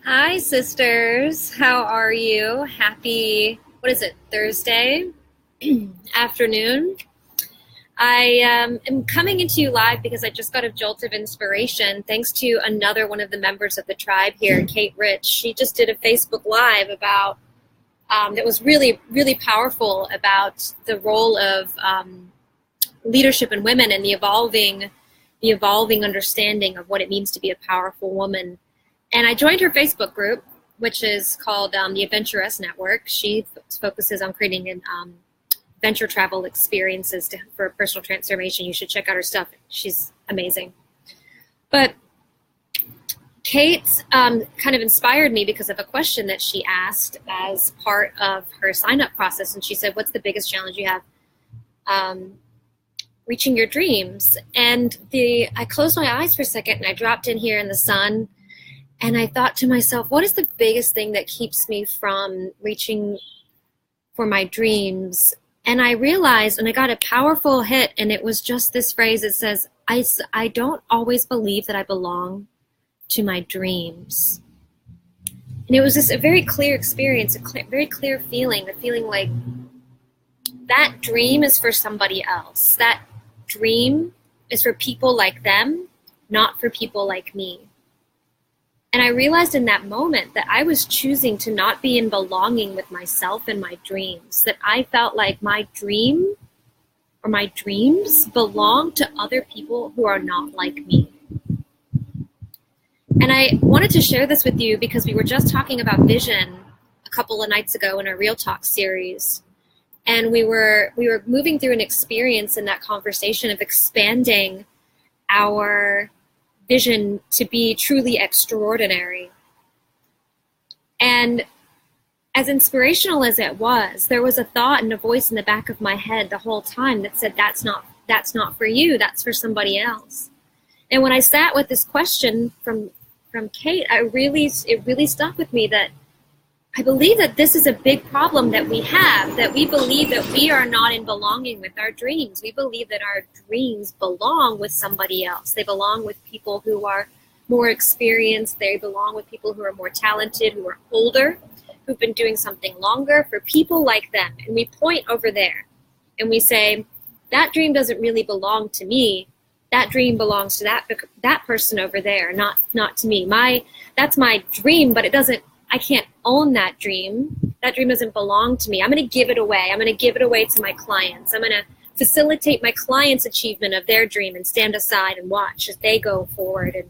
Hi, sisters. How are you? Happy, what is it, Thursday afternoon? I am coming into you live because I just got a jolt of inspiration thanks to another one of the members of the tribe here, Kate Rich. She just did a Facebook Live about, that was really, really powerful about the role of leadership in women and the evolving understanding of what it means to be a powerful woman. And I joined her Facebook group, which is called the Adventurous Network. She focuses on creating venture travel experiences for personal transformation. You should check out her stuff. She's amazing. But Kate kind of inspired me because of a question that she asked as part of her sign-up process. And she said, what's the biggest challenge you have reaching your dreams? And I closed my eyes for a second and I dropped in here in the sun. And I thought to myself, what is the biggest thing that keeps me from reaching for my dreams? And I realized, and I got a powerful hit, and it was just this phrase. It says, I don't always believe that I belong to my dreams. And it was just a very clear experience, very clear feeling, the feeling like that dream is for somebody else. That dream is for people like them, not for people like me. And I realized in that moment that I was choosing to not be in belonging with myself and my dreams, that I felt like my dream or my dreams belong to other people who are not like me. And I wanted to share this with you because we were just talking about vision a couple of nights ago in our Real Talk series. And we were moving through an experience in that conversation of expanding our vision to be truly extraordinary. And as inspirational as it was, there was a thought and a voice in the back of my head the whole time that said, that's not for you, that's for somebody else. And when I sat with this question from Kate, it really stuck with me that I believe that this is a big problem that we have, that we believe that we are not in belonging with our dreams. We believe that our dreams belong with somebody else. They belong with people who are more experienced. They belong with people who are more talented, who are older, who've been doing something longer, for people like them. And we point over there and we say, that dream doesn't really belong to me. That dream belongs to that person over there, not to me. That's my dream, but I can't own that dream. That dream doesn't belong to me. I'm going to give it away. I'm going to give it away to my clients. I'm going to facilitate my clients' achievement of their dream and stand aside and watch as they go forward and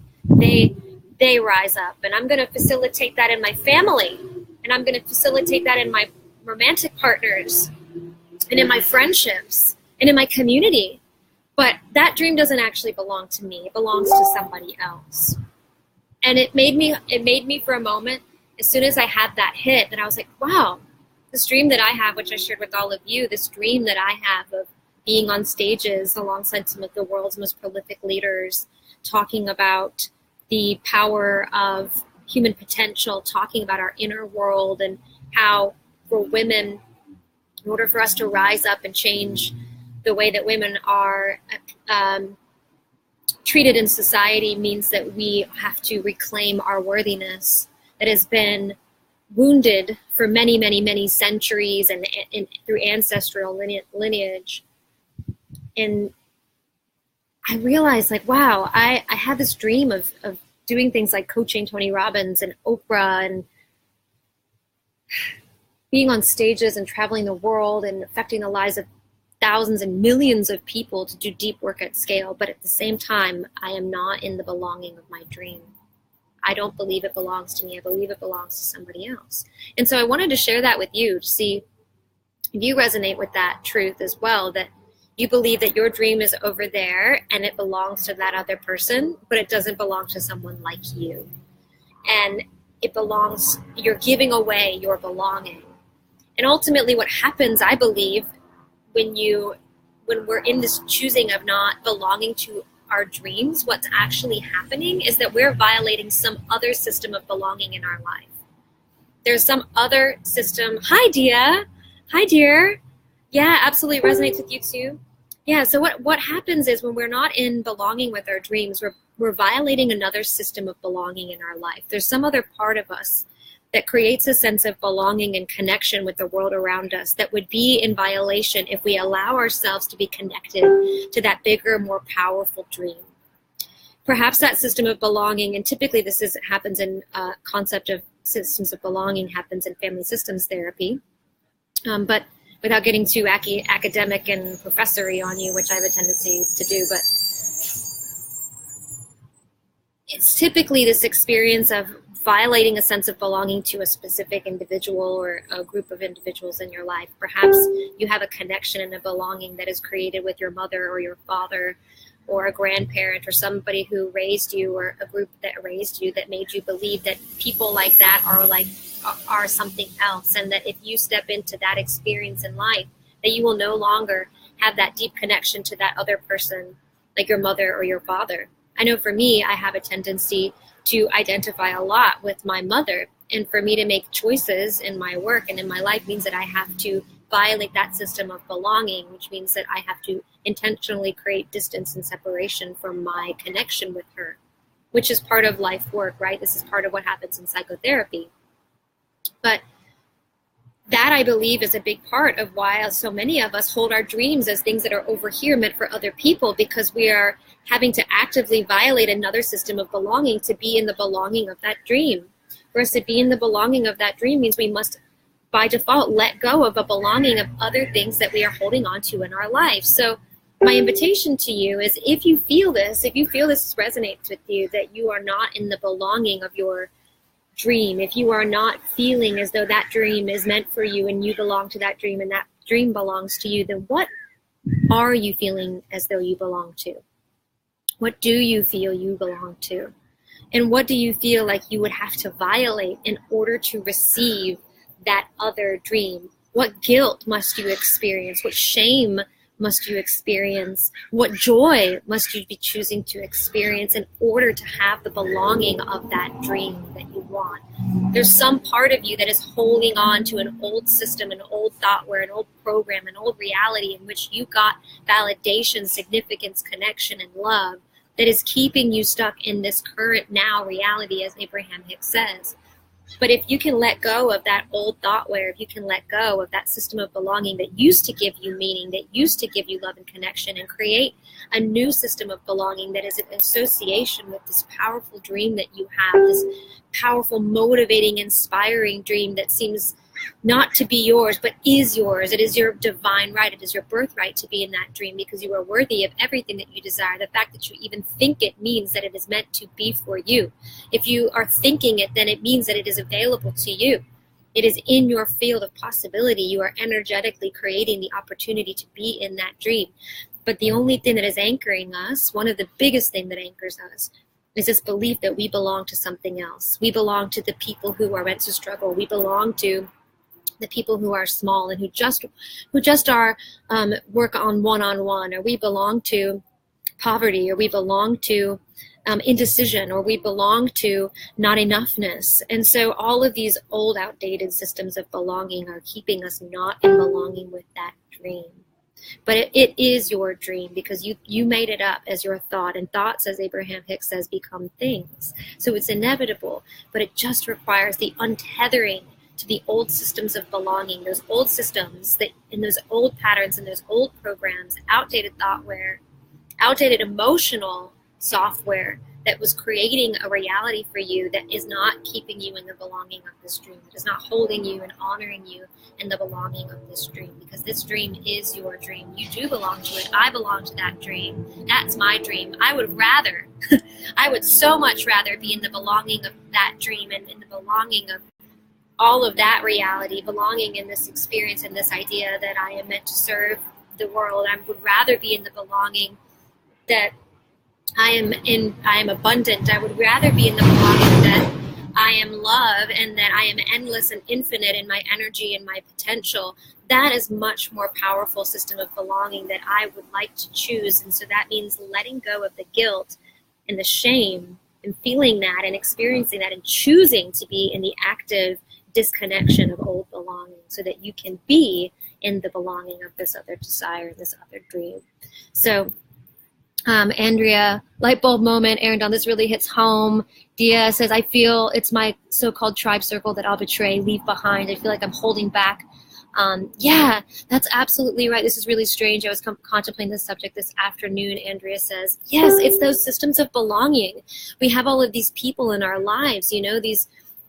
they rise up. And I'm going to facilitate that in my family. And I'm going to facilitate that in my romantic partners and in my friendships and in my community. But that dream doesn't actually belong to me. It belongs to somebody else. And it made me for a moment, as soon as I had that hit, that I was like, wow, this dream that I have, which I shared with all of you, this dream that I have of being on stages alongside some of the world's most prolific leaders, talking about the power of human potential, talking about our inner world and how for women, in order for us to rise up and change the way that women are treated in society, means that we have to reclaim our worthiness that has been wounded for many, many, many centuries and through ancestral lineage. And I realized, like, wow, I had this dream of doing things like coaching Tony Robbins and Oprah and being on stages and traveling the world and affecting the lives of thousands and millions of people to do deep work at scale. But at the same time, I am not in the belonging of my dream. I don't believe it belongs to me. I believe it belongs to somebody else. And so I wanted to share that with you to see if you resonate with that truth as well, that you believe that your dream is over there and it belongs to that other person, but it doesn't belong to someone like you. And you're giving away your belonging. And ultimately what happens, I believe, when we're in this choosing of not belonging to our dreams, what's actually happening is that we're violating some other system of belonging in our life. There's some other system. Hi, Dia. Hi, dear. Yeah, absolutely resonates with you too. Yeah, so what happens is when we're not in belonging with our dreams, we're violating another system of belonging in our life. There's some other part of us that creates a sense of belonging and connection with the world around us that would be in violation if we allow ourselves to be connected to that bigger, more powerful dream. Perhaps that system of belonging, and typically happens in concept of systems of belonging, happens in family systems therapy, but without getting too academic and professory on you, which I have a tendency to do, but it's typically this experience of violating a sense of belonging to a specific individual or a group of individuals in your life. Perhaps you have a connection and a belonging that is created with your mother or your father or a grandparent or somebody who raised you or a group that raised you that made you believe that people like that are something else, and that if you step into that experience in life, that you will no longer have that deep connection to that other person, like your mother or your father. I know for me, I have a tendency to identify a lot with my mother, and for me to make choices in my work and in my life means that I have to violate that system of belonging, which means that I have to intentionally create distance and separation from my connection with her, which is part of life work, right? This is part of what happens in psychotherapy. But that, I believe, is a big part of why so many of us hold our dreams as things that are over here meant for other people, because we are having to actively violate another system of belonging to be in the belonging of that dream. For us to be in the belonging of that dream means we must, by default, let go of a belonging of other things that we are holding on to in our life. So my invitation to you is, if you feel this resonates with you, that you are not in the belonging of your dream, if you are not feeling as though that dream is meant for you and you belong to that dream and that dream belongs to you, then what are you feeling as though you belong to? What do you feel you belong to? And what do you feel like you would have to violate in order to receive that other dream? What guilt must you experience? What shame must you experience? What joy must you be choosing to experience in order to have the belonging of that dream that you want? There's some part of you that is holding on to an old system, an old thoughtware, an old program, an old reality in which you got validation, significance, connection, and love, that is keeping you stuck in this current now reality, as Abraham Hicks says. But if you can let go of that old thoughtware, if you can let go of that system of belonging that used to give you meaning, that used to give you love and connection, and create a new system of belonging that is in association with this powerful dream that you have, this powerful, motivating, inspiring dream that seems not to be yours, but is yours. It is your divine right. It is your birthright to be in that dream, because you are worthy of everything that you desire. The fact that you even think it means that it is meant to be for you. If you are thinking it, then it means that it is available to you. It is in your field of possibility. You are energetically creating the opportunity to be in that dream. But the only thing that is anchoring us, one of the biggest things that anchors us, is this belief that we belong to something else. We belong to the people who are meant to struggle. We belong to the people who are small and who just are work on one-on-one, or we belong to poverty, or we belong to indecision, or we belong to not enoughness. And so all of these old, outdated systems of belonging are keeping us not in belonging with that dream. But it is your dream, because you made it up as your thought, and thoughts, as Abraham Hicks says, become things. So it's inevitable, but it just requires the untethering to the old systems of belonging, those old systems that in those old patterns and those old programs, outdated thoughtware, outdated emotional software that was creating a reality for you that is not keeping you in the belonging of this dream. It is not holding you and honoring you in the belonging of this dream, because this dream is your dream. You do belong to it. I belong to that dream. That's my dream. I would so much rather be in the belonging of that dream and in the belonging of all of that reality, belonging in this experience and this idea that I am meant to serve the world. I would rather be in the belonging that I am abundant. I would rather be in the belonging that I am love and that I am endless and infinite in my energy and my potential. That is much more powerful system of belonging that I would like to choose. And so that means letting go of the guilt and the shame and feeling that and experiencing that and choosing to be in the active disconnection of old belonging, so that you can be in the belonging of this other desire, this other dream. So Andrea, light bulb moment. Aaron Don, this really hits home. Dia says, I feel it's my so-called tribe circle that I'll betray, leave behind. I feel like I'm holding back. Yeah, that's absolutely right. This is really strange. I was contemplating this subject this afternoon. Andrea says, yes, it's those systems of belonging. We have all of these people in our lives, you know, these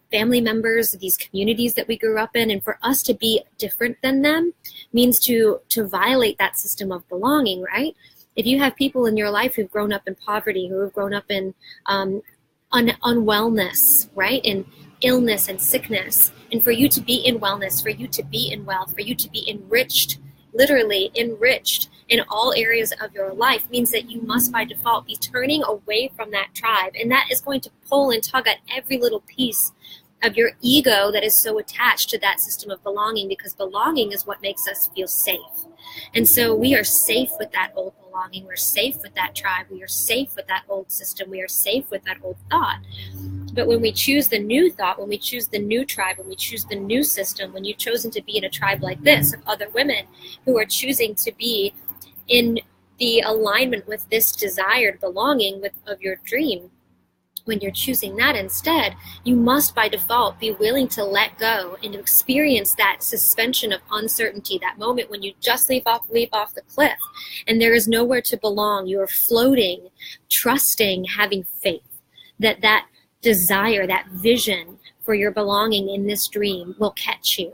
family members, these communities that we grew up in, and for us to be different than them means to violate that system of belonging, right? If you have people in your life who've grown up in poverty, who have grown up in unwellness, right, in illness and sickness, and for you to be in wellness, for you to be in wealth, for you to be enriched, literally enriched in all areas of your life, means that you must by default be turning away from that tribe, and that is going to pull and tug at every little piece of your ego that is so attached to that system of belonging, because belonging is what makes us feel safe. And so we are safe with that old belonging. We're safe with that tribe. We are safe with that old system. We are safe with that old thought. But when we choose the new thought, when we choose the new tribe, when we choose the new system, when you've chosen to be in a tribe like this of other women who are choosing to be in the alignment with this desired belonging of your dream, when you're choosing that instead, you must by default be willing to let go and to experience that suspension of uncertainty, that moment when you just leap off the cliff and there is nowhere to belong. You are floating, trusting, having faith that that desire, that vision for your belonging in this dream will catch you,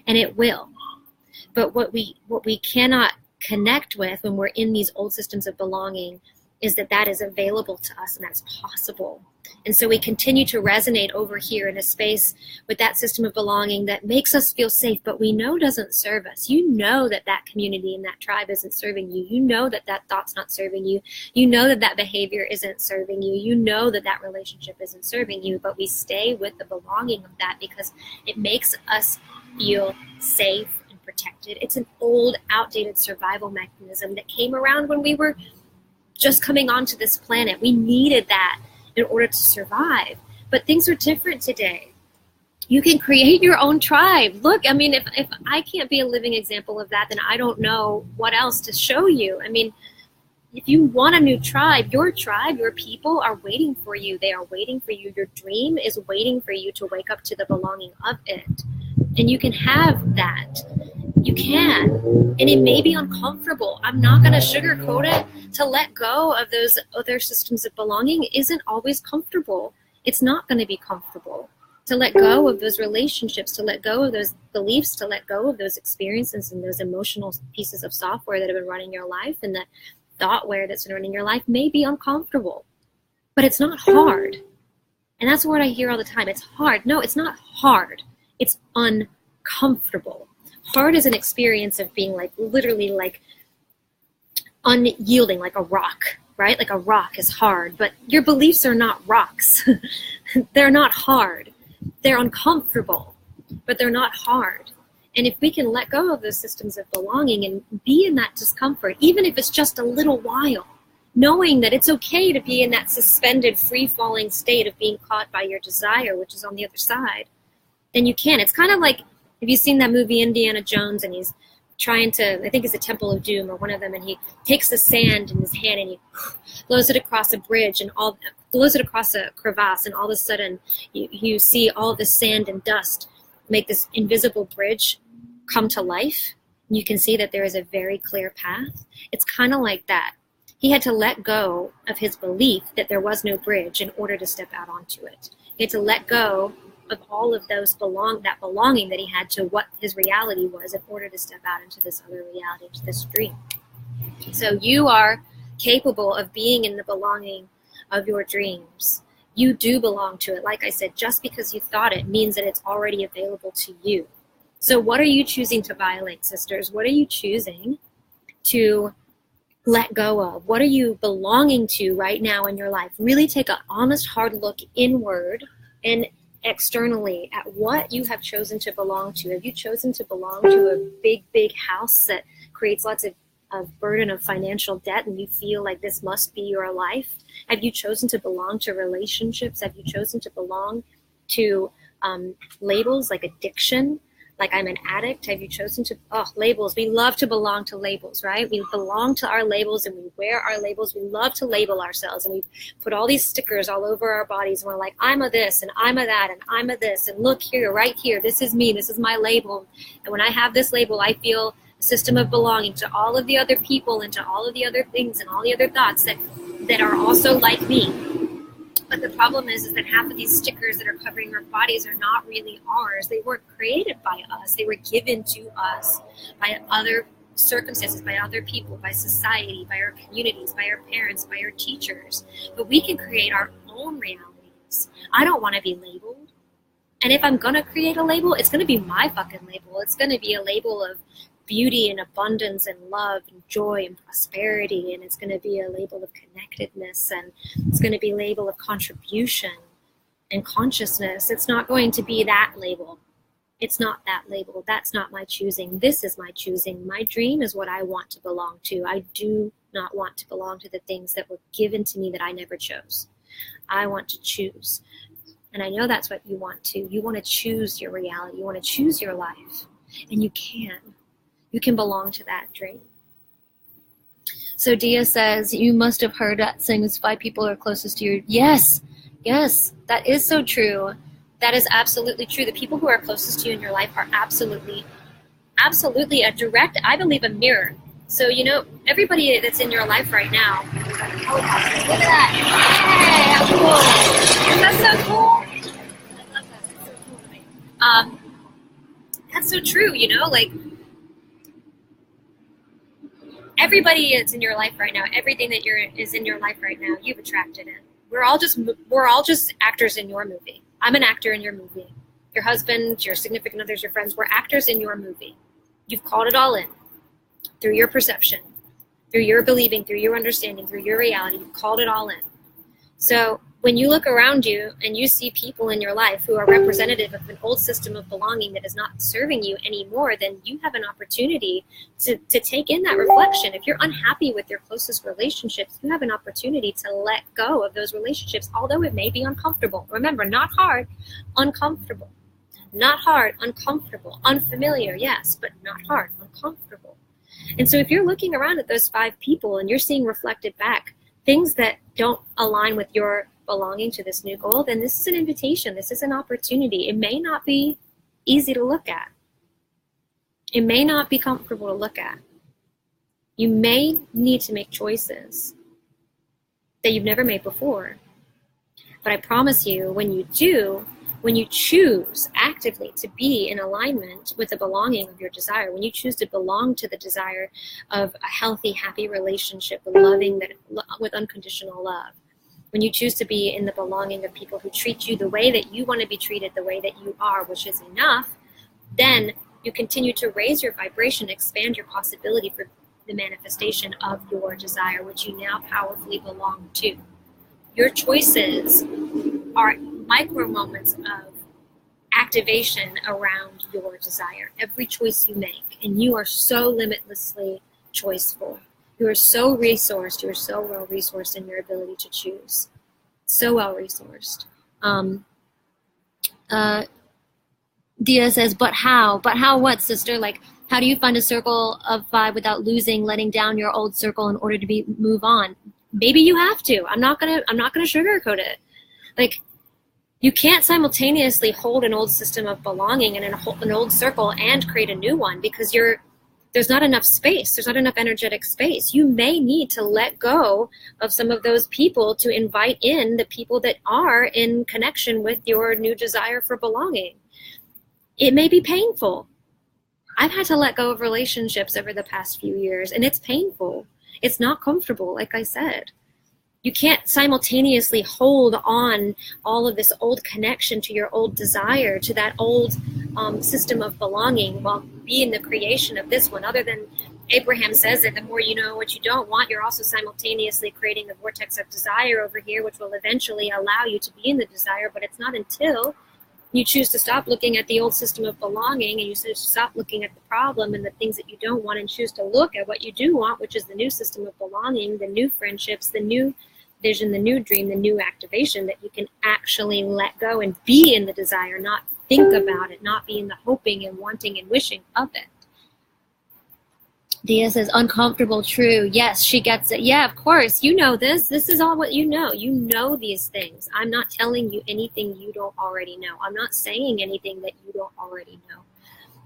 and it will. But what we cannot connect with when we're in these old systems of belonging is that is available to us and that's possible. And so we continue to resonate over here in a space with that system of belonging that makes us feel safe, but we know doesn't serve us. You know that community and that tribe isn't serving you. You know that thought's not serving you. You know that behavior isn't serving you. You know that relationship isn't serving you, but we stay with the belonging of that because it makes us feel safe and protected. It's an old, outdated survival mechanism that came around when we were just coming onto this planet. We needed that in order to survive. But things are different today. You can create your own tribe. Look, I mean, if I can't be a living example of that, then I don't know what else to show you. I mean, if you want a new tribe, your people are waiting for you. They are waiting for you. Your dream is waiting for you to wake up to the belonging of it. And you can have that. You can. And it may be uncomfortable. I'm not going to sugarcoat it. To let go of those other systems of belonging isn't always comfortable. It's not going to be comfortable. To let go of those relationships, to let go of those beliefs, to let go of those experiences and those emotional pieces of software that have been running your life and that thoughtware that's been running your life may be uncomfortable. But it's not hard. And that's what I hear all the time. It's hard. No, it's not hard. It's uncomfortable. Hard is an experience of being literally unyielding, like a rock, right? Like a rock is hard, but your beliefs are not rocks. They're not hard. They're uncomfortable, but they're not hard. And if we can let go of those systems of belonging and be in that discomfort, even if it's just a little while, knowing that it's okay to be in that suspended, free-falling state of being caught by your desire, which is on the other side, then you can. It's kind of like, have you seen that movie Indiana Jones, and he's trying to, I think it's the Temple of Doom or one of them, and he takes the sand in his hand and he blows it across a bridge and blows it across a crevasse, and all of a sudden you see all the sand and dust make this invisible bridge come to life. You can see that there is a very clear path. It's kind of like that. He had to let go of his belief that there was no bridge in order to step out onto it. He had to let go of all of those belonging that he had to what his reality was in order to step out into this other reality, into this dream. So you are capable of being in the belonging of your dreams. You do belong to it. Like I said, just because you thought it means that it's already available to you. So what are you choosing to violate, sisters? What are you choosing to let go of? What are you belonging to right now in your life? Really take an honest, hard look inward and externally at what you have chosen to belong to. Have you chosen to belong to a big, big house that creates lots of burden of financial debt and you feel like this must be your life? Have you chosen to belong to relationships? Have you chosen to belong to labels like addiction, Like I'm an addict? Have you chosen to, labels. We love to belong to labels, right? We belong to our labels and we wear our labels. We love to label ourselves and we put all these stickers all over our bodies and we're like, I'm a this and I'm a that and I'm a this and look here, right here, this is me, this is my label. And when I have this label, I feel a system of belonging to all of the other people and to all of the other things and all the other thoughts that are also like me. But the problem is that half of these stickers that are covering our bodies are not really ours. They weren't created by us. They were given to us by other circumstances, by other people, by society, by our communities, by our parents, by our teachers. But we can create our own realities. I don't want to be labeled. And if I'm going to create a label, it's going to be my fucking label. It's going to be a label of beauty and abundance and love and joy and prosperity, and it's going to be a label of connectedness, and it's going to be a label of contribution and consciousness. It's not going to be that label. It's not that label. That's not my choosing. This is my choosing. My dream is what I want to belong to. I do not want to belong to the things that were given to me that I never chose. I want to choose. And I know that's what you want to. You want to choose your reality. You want to choose your life. And you can. You can belong to that dream. So Dia says, you must have heard that saying, 5 people are closest to you. Yes, that is so true. That is absolutely true. The people who are closest to you in your life are absolutely a direct, I believe, a mirror. So, everybody that's in your life right now, look at that. Hey, how cool. Isn't that so cool? I love that. That's so cool to me. That's so true, everybody that's in your life right now, everything that is in your life right now, you've attracted it. We're all just actors in your movie. I'm an actor in your movie. Your husband, your significant others, your friends, we're actors in your movie. You've called it all in through your perception, through your believing, through your understanding, through your reality. You've called it all in. So when you look around you and you see people in your life who are representative of an old system of belonging that is not serving you anymore, then you have an opportunity to take in that reflection. If you're unhappy with your closest relationships, you have an opportunity to let go of those relationships, although it may be uncomfortable. Remember, not hard, uncomfortable. Not hard, uncomfortable. Unfamiliar, yes, but not hard, uncomfortable. And so if you're looking around at those 5 people and you're seeing reflected back things that don't align with your belonging to this new goal, then this is an invitation. This is an opportunity. It may not be easy to look at. It may not be comfortable to look at. You may need to make choices that you've never made before. But I promise you, when you do, when you choose actively to be in alignment with the belonging of your desire, when you choose to belong to the desire of a healthy, happy relationship, with unconditional love, when you choose to be in the belonging of people who treat you the way that you want to be treated, the way that you are, which is enough, then you continue to raise your vibration, expand your possibility for the manifestation of your desire, which you now powerfully belong to. Your choices are micro moments of activation around your desire. Every choice you make, and you are so limitlessly choiceful. You are so resourced. You are so well resourced in your ability to choose. So well resourced. Dia says, but how? But how what, sister? Like, how do you find a circle of 5 without letting down your old circle in order to move on? Maybe you have to. I'm not gonna sugarcoat it. Like, you can't simultaneously hold an old system of belonging and an old circle and create a new one, because there's not enough space. There's not enough energetic space. You may need to let go of some of those people to invite in the people that are in connection with your new desire for belonging. It may be painful. I've had to let go of relationships over the past few years, and it's painful. It's not comfortable, like I said. You can't simultaneously hold on all of this old connection to your old desire, to that old system of belonging, while being the creation of this one. Other than Abraham says that the more you know what you don't want, you're also simultaneously creating a vortex of desire over here, which will eventually allow you to be in the desire. But it's not until you choose to stop looking at the old system of belonging and you stop looking at the problem and the things that you don't want and choose to look at what you do want, which is the new system of belonging, the new friendships, the new vision, the new dream, the new activation, that you can actually let go and be in the desire, not think about it, not be in the hoping and wanting and wishing of it. Dia says, uncomfortable, true. Yes, she gets it. Yeah, of course. You know this. This is all what you know. You know these things. I'm not telling you anything you don't already know. I'm not saying anything that you don't already know.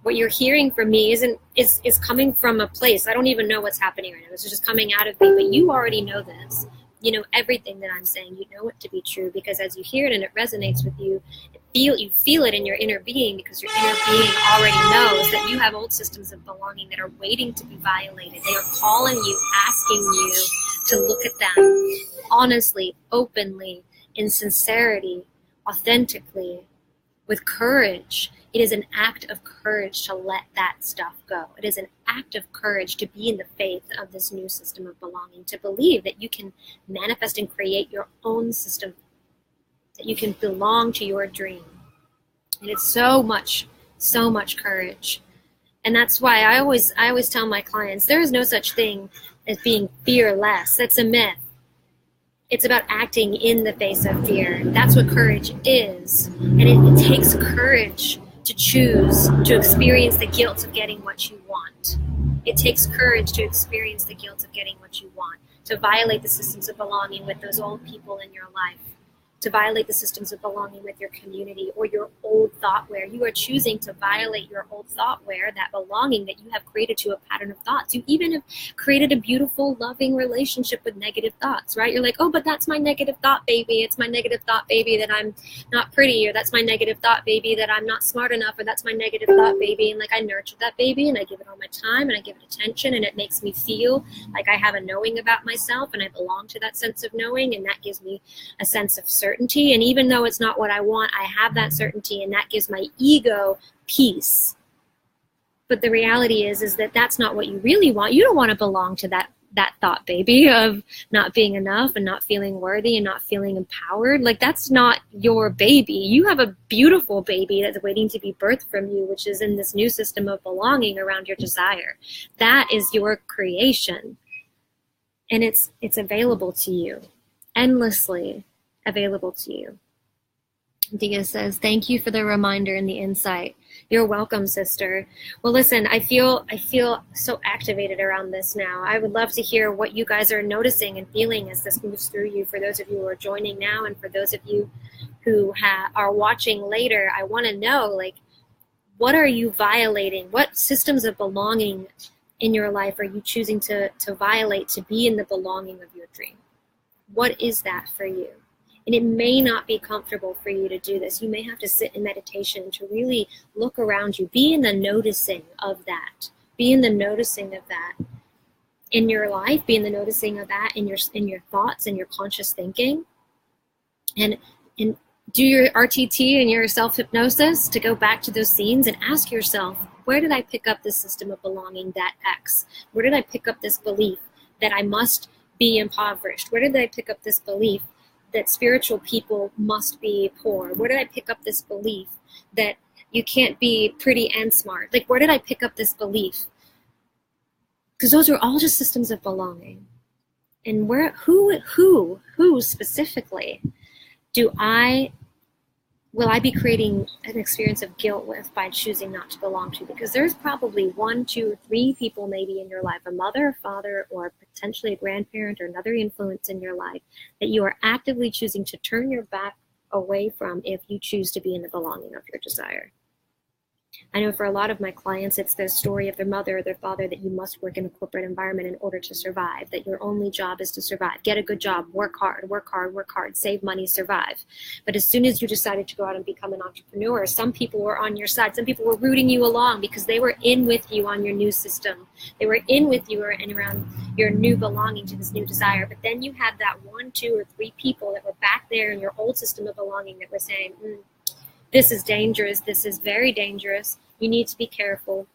What you're hearing from me is coming from a place. I don't even know what's happening right now. This is just coming out of me, but you already know this. You know everything that I'm saying. You know it to be true, because as you hear it and it resonates with you, you feel it in your inner being, because your inner being already knows that you have old systems of belonging that are waiting to be violated. They are calling you, asking you to look at them honestly, openly, in sincerity, authentically, with courage. It is an act of courage to let that stuff go. It is an act of courage to be in the faith of this new system of belonging, to believe that you can manifest and create your own system, that you can belong to your dream. And it's so much courage. And that's why I always tell my clients, there is no such thing as being fearless. That's a myth. It's about acting in the face of fear. That's what courage is. And it takes courage to choose to experience the guilt of getting what you want. It takes courage to experience the guilt of getting what you want, to violate the systems of belonging with those old people in your life, to violate the systems of belonging with your community or your old thoughtware. You are choosing to violate your old thoughtware, that belonging that you have created to a pattern of thoughts. You even have created a beautiful, loving relationship with negative thoughts, right? You're like, oh, but that's my negative thought, baby. It's my negative thought, baby, that I'm not pretty, or that's my negative thought, baby, that I'm not smart enough, or that's my negative thought, baby. And like, I nurture that baby and I give it all my time and I give it attention, and it makes me feel like I have a knowing about myself and I belong to that sense of knowing, and that gives me a sense of certainty. And even though it's not what I want, I have that certainty, and that gives my ego peace. But the reality is that that's not what you really want. You don't want to belong to that thought, baby, of not being enough and not feeling worthy and not feeling empowered. Like, that's not your baby. You have a beautiful baby that's waiting to be birthed from you, which is in this new system of belonging around your desire. That is your creation. And it's available to you, endlessly available to you. Dia says, thank you for the reminder and the insight. You're welcome, sister. Well, listen, I feel so activated around this now. I would love to hear what you guys are noticing and feeling as this moves through you. For those of you who are joining now, and for those of you who are watching later, I want to know, like, what are you violating? What systems of belonging in your life are you choosing to violate to be in the belonging of your dream? What is that for you? And it may not be comfortable for you to do this. You may have to sit in meditation to really look around you. Be in the noticing of that. Be in the noticing of that in your life. Be in the noticing of that in your thoughts and your conscious thinking. And do your RTT and your self-hypnosis to go back to those scenes and ask yourself, where did I pick up this system of belonging, that X? Where did I pick up this belief that I must be impoverished? Where did I pick up this belief that spiritual people must be poor? Where did I pick up this belief that you can't be pretty and smart? Like, where did I pick up this belief? Because those are all just systems of belonging. And who specifically will I be creating an experience of guilt with by choosing not to belong to? Because there's probably 1, 2, 3 people maybe in your life, a mother, a father, or potentially a grandparent or another influence in your life that you are actively choosing to turn your back away from if you choose to be in the belonging of your desire. I know for a lot of my clients, it's the story of their mother or their father that you must work in a corporate environment in order to survive, that your only job is to survive. Get a good job, work hard, save money, survive. But as soon as you decided to go out and become an entrepreneur, some people were on your side. Some people were rooting you along because they were in with you on your new system. They were in with you and around your new belonging to this new desire. But then you had that 1, 2, or 3 people that were back there in your old system of belonging that were saying, this is dangerous. This is very dangerous. You need to be careful.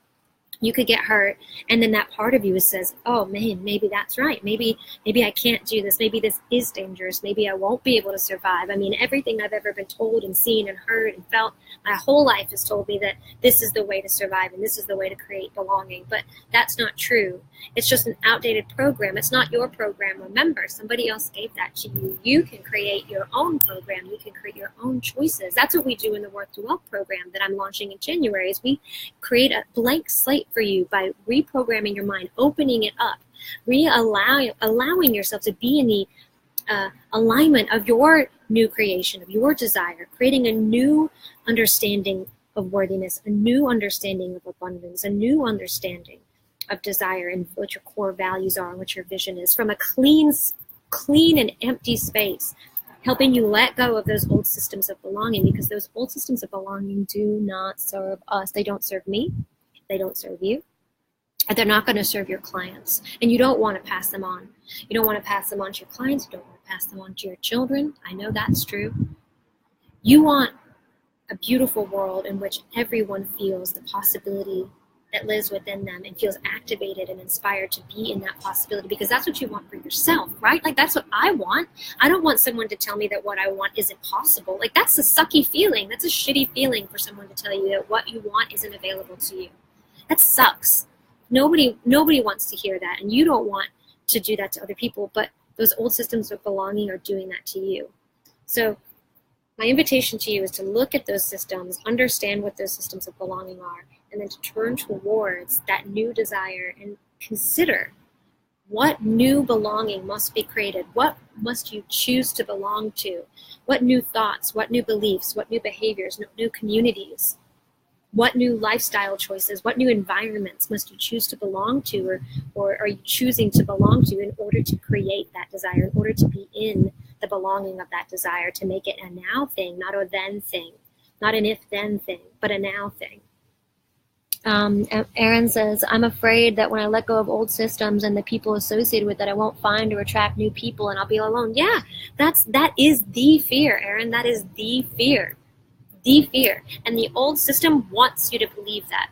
You could get hurt, and then that part of you says, oh man, maybe that's right. Maybe I can't do this. Maybe this is dangerous. Maybe I won't be able to survive. I mean, everything I've ever been told and seen and heard and felt my whole life has told me that this is the way to survive and this is the way to create belonging. But that's not true. It's just an outdated program. It's not your program. Remember, somebody else gave that to you. You can create your own program. You can create your own choices. That's what we do in the Work to Wealth program that I'm launching in January, is we create a blank slate for you by reprogramming your mind, opening it up, allowing yourself to be in the alignment of your new creation, of your desire, creating a new understanding of worthiness, a new understanding of abundance, a new understanding of desire and what your core values are and what your vision is from a clean and empty space, helping you let go of those old systems of belonging, because those old systems of belonging do not serve us. They don't serve me. They don't serve you. They're not going to serve your clients. And you don't want to pass them on. You don't want to pass them on to your clients. You don't want to pass them on to your children. I know that's true. You want a beautiful world in which everyone feels the possibility that lives within them and feels activated and inspired to be in that possibility, because that's what you want for yourself, right? Like, that's what I want. I don't want someone to tell me that what I want isn't possible. Like, that's a sucky feeling. That's a shitty feeling for someone to tell you that what you want isn't available to you. That sucks. Nobody wants to hear that, and you don't want to do that to other people, but those old systems of belonging are doing that to you. So my invitation to you is to look at those systems, understand what those systems of belonging are, and then to turn towards that new desire and consider what new belonging must be created. What must you choose to belong to? What new thoughts, what new beliefs, what new behaviors, new communities, what new lifestyle choices, what new environments must you choose to belong to, or are you choosing to belong to in order to create that desire, in order to be in the belonging of that desire, to make it a now thing, not a then thing, not an if-then thing, but a now thing. Aaron says, I'm afraid that when I let go of old systems and the people associated with that, I won't find or attract new people and I'll be alone. Yeah, that is the fear, Aaron. That is the fear. The fear. And the old system wants you to believe that.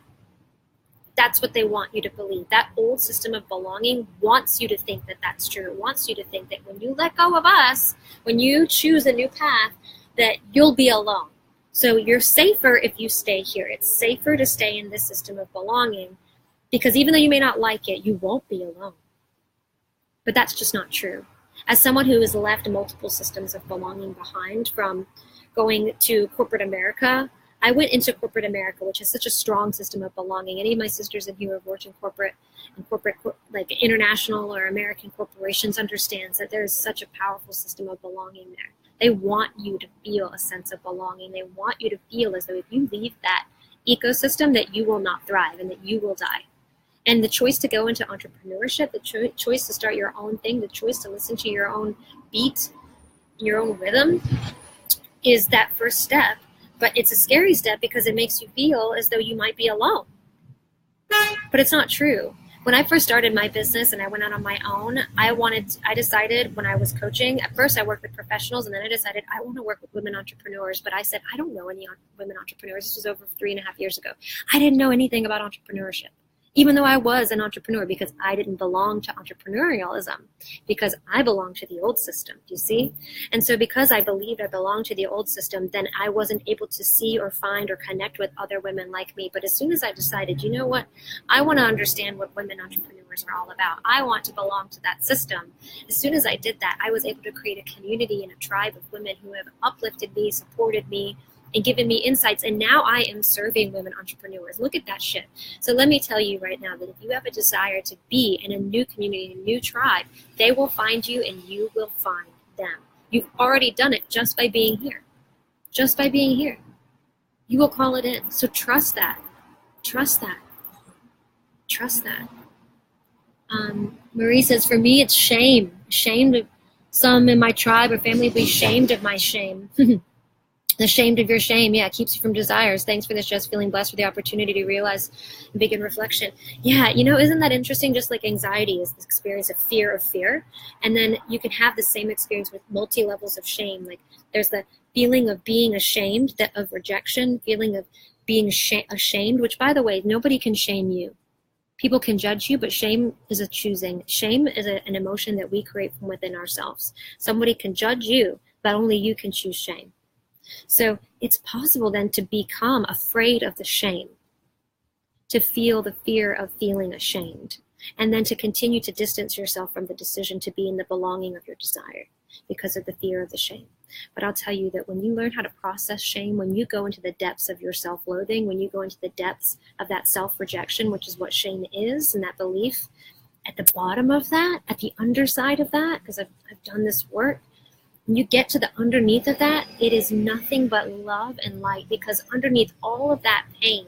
That's what they want you to believe. That old system of belonging wants you to think that that's true. It wants you to think that when you let go of us, when you choose a new path, that you'll be alone. So you're safer if you stay here. It's safer to stay in this system of belonging, because even though you may not like it, you won't be alone. But that's just not true. As someone who has left multiple systems of belonging behind, from going to corporate America, I went into corporate America, which is such a strong system of belonging. Any of my sisters in here who have worked in corporate, like international or American corporations, understands that there is such a powerful system of belonging there. They want you to feel a sense of belonging. They want you to feel as though if you leave that ecosystem, that you will not thrive and that you will die. And the choice to go into entrepreneurship, the choice to start your own thing, the choice to listen to your own beat, your own rhythm, is that first step. But it's a scary step because it makes you feel as though you might be alone. But it's not true. When I first started my business and I went out on my own, I decided when I was coaching, at first I worked with professionals, and then I decided I want to work with women entrepreneurs. But I said, I don't know any women entrepreneurs. This was over 3.5 years ago. I didn't know anything about entrepreneurship, even though I was an entrepreneur, because I didn't belong to entrepreneurialism, because I belonged to the old system, do you see? And so because I believed I belonged to the old system, then I wasn't able to see or find or connect with other women like me. But as soon as I decided, you know what, I want to understand what women entrepreneurs are all about. I want to belong to that system. As soon as I did that, I was able to create a community and a tribe of women who have uplifted me, supported me, and given me insights, and now I am serving women entrepreneurs. Look at that shit. So let me tell you right now that if you have a desire to be in a new community, a new tribe, they will find you and you will find them. You've already done it just by being here. Just by being here. You will call it in. So trust that. Trust that. Trust that. Marie says, for me, it's shame. Shamed of some in my tribe or family be shamed of my shame. Ashamed of your shame, yeah, it keeps you from desires. Thanks for this, just feeling blessed for the opportunity to realize and begin reflection. Yeah, isn't that interesting? Just like anxiety is the experience of fear. And then you can have the same experience with multi-levels of shame. Like there's the feeling of being ashamed, of rejection, feeling of being ashamed, which by the way, nobody can shame you. People can judge you, but shame is a choosing. Shame is an emotion that we create from within ourselves. Somebody can judge you, but only you can choose shame. So it's possible then to become afraid of the shame, to feel the fear of feeling ashamed, and then to continue to distance yourself from the decision to be in the belonging of your desire because of the fear of the shame. But I'll tell you that when you learn how to process shame, when you go into the depths of your self-loathing, when you go into the depths of that self-rejection, which is what shame is, and that belief, at the bottom of that, at the underside of that, because I've done this work, when you get to the underneath of that, it is nothing but love and light, because underneath all of that pain,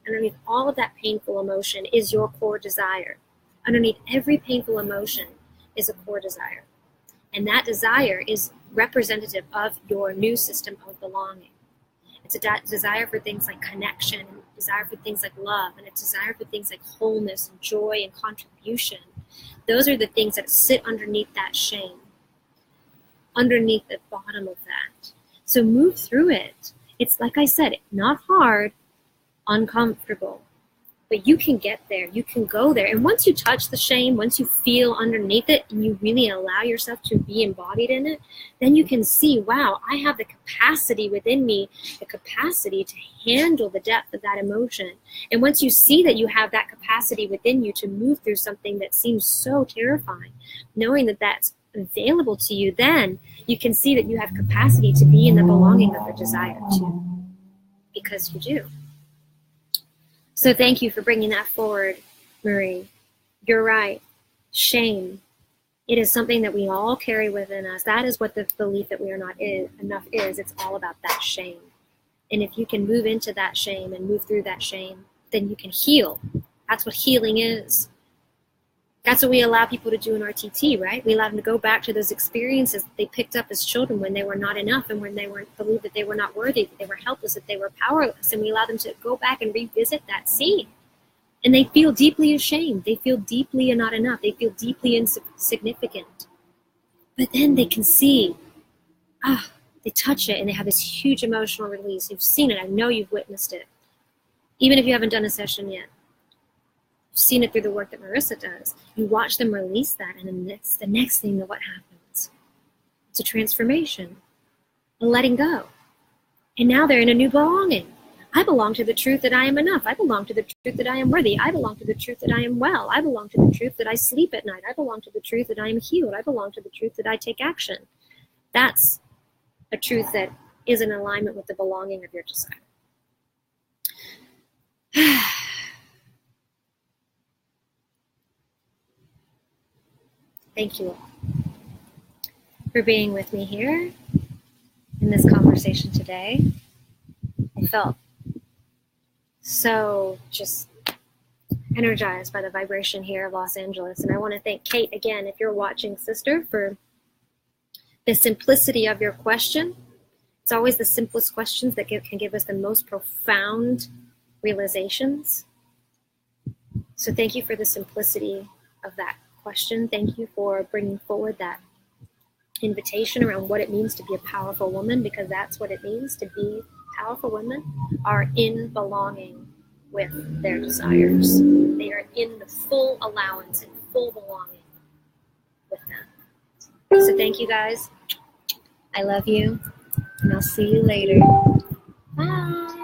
underneath all of that painful emotion is your core desire. Underneath every painful emotion is a core desire. And that desire is representative of your new system of belonging. It's a desire for things like connection, and a desire for things like love, and a desire for things like wholeness and joy and contribution. Those are the things that sit underneath that shame, underneath the bottom of that. So move through it. It's like I said, not hard, uncomfortable. But you can get there, you can go there. And once you touch the shame, once you feel underneath it and you really allow yourself to be embodied in it, then you can see, wow, I have the capacity within me, the capacity to handle the depth of that emotion. And once you see that you have that capacity within you to move through something that seems so terrifying, knowing that that's available to you, then you can see that you have capacity to be in the belonging of your desire too, because you do. So thank you for bringing that forward, Marie. You're right. Shame. It is something that we all carry within us. That is what the belief that we are not enough is. It's all about that shame. And if you can move into that shame and move through that shame, then you can heal. That's what healing is. That's what we allow people to do in RTT, right? We allow them to go back to those experiences that they picked up as children when they were not enough and when they believed that they were not worthy, that they were helpless, that they were powerless. And we allow them to go back and revisit that scene. And they feel deeply ashamed. They feel deeply not enough. They feel deeply insignificant. But then they can see, they touch it and they have this huge emotional release. You've seen it. I know you've witnessed it. Even if you haven't done a session yet. You've seen it through the work that Marissa does. You watch them release that, and then it's the next thing that what happens. It's a transformation, a letting go. And now they're in a new belonging. I belong to the truth that I am enough. I belong to the truth that I am worthy. I belong to the truth that I am well. I belong to the truth that I sleep at night. I belong to the truth that I am healed. I belong to the truth that I take action. That's a truth that is in alignment with the belonging of your desire. Thank you all for being with me here in this conversation today. I felt so just energized by the vibration here of Los Angeles. And I want to thank Kate again, if you're watching, sister, for the simplicity of your question. It's always the simplest questions that can give us the most profound realizations. So thank you for the simplicity of that question. Thank you for bringing forward that invitation around what it means to be a powerful woman, because that's what it means to be powerful women are in belonging with their desires. They are in the full allowance and full belonging with them. So thank you guys. I love you, and I'll see you later. Bye.